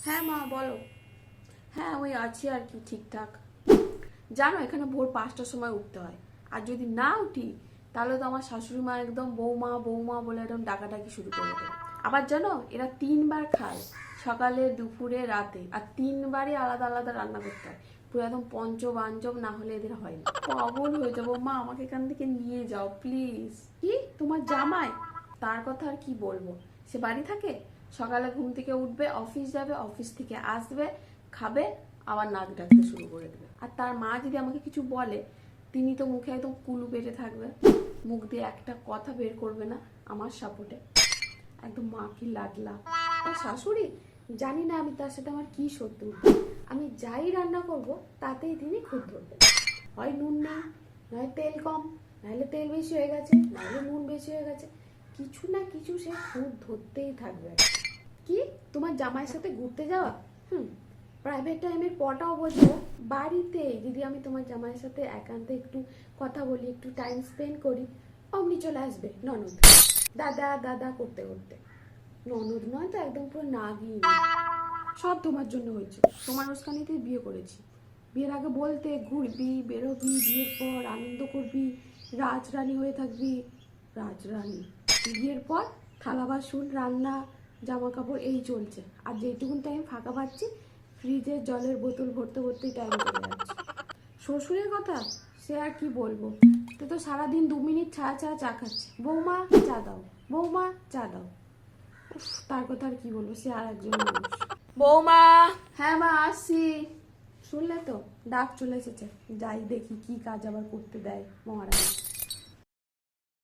হ্যাঁ মা বলো। হ্যাঁ ওই আছি আর কি ঠিকঠাক। জানো এখানে ভোর 5টার সময় উঠতে হয়, আর যদি না উঠি তাহলে তো আমার শাশুড়ি মা একদম বৌমা বৌমা বলে একদম ডাকাডাকি শুরু করে দেবে। আবার জানো এরা 3বার খায়, সকালে দুপুরে রাতে, আর 3বারই আলাদা আলাদা রান্না করতে হয়। পুরো একদম পঞ্চবাঞ্চব না হলে এদের হয় না। পাগল হয়ে যাবো মা, আমাকে এখান থেকে নিয়ে যাও প্লিজ। কি তোমার জামাই? তার কথা আর কি বলবো, সে বাড়ি থাকে, সকালে ঘুম থেকে উঠবে, অফিস যাবে, অফিস থেকে আসবে, খাবে, আবার নাক ডাকতে শুরু করে দেবে। আর তার মা যদি আমাকে কিছু বলে, তিনি তো মুখে একদম কুলু বেড়ে থাকবে, মুখ দিয়ে একটা কথা বের করবে না আমার সাপোর্টে। একদম মা কি লাগলা। আর শাশুড়ি, জানি না আমি তার সাথে আমার কি শত্রু, আমি যাই রান্না করব তাতেই তিনি খুঁত ধরবেন। হয় নুন নেই, নয় তেল কম, নাহলে তেল বেশি হয়ে গেছে, নাহলে নুন বেশি হয়ে গেছে, কিছু না কিছু সে খুঁত ধরতেই থাকবে। কি তোমার জামাইয়ের সাথে ঘুরতে যাওয়া? প্রাইভেট টাইমের পটাও বোঝো, বাড়িতে যদি আমি তোমার জামাইয়ের সাথে একান্তে একটু কথা বলি, একটু টাইম স্পেন্ড করি, অমনি চলে আসবে ননদ, দাদা দাদা করতে করতে। ননদ নয় তো একদম পুরো নাগিন। সব তোমার জন্য হয়েছে, তোমার উস্কানিতেই বিয়ে করেছি। বিয়ের আগে বলতে ঘুরবি বেরোবি, বিয়ের পর আনন্দ করবি, রাজরানী হয়ে থাকবি। রাজরানী বিয়ের পর থালা বাসন রান্না জামা কাপড় এই চলছে, আর যেটুকুন টাইম ফাঁকা পাচ্ছি ফ্রিজের জলের বোতল ভরতে ভরতেই টাইম চলে যাচ্ছে। শ্বশুরের কথা সে আর কি বলবো, তো সারাদিন 2 মিনিট ছাড়া ছাড়া চা খাচ্ছে, বৌমা চা দাও, বৌমা চা দাও। উফ, তার কথা আর কি বলবো, সে আর একজন মানুষ। বৌমা, হ্যাঁ মা আসছি। শুনলে তো ডাক চলে এসেছে, যাই দেখি কি কাজ আবার করতে দেয় মহারানী।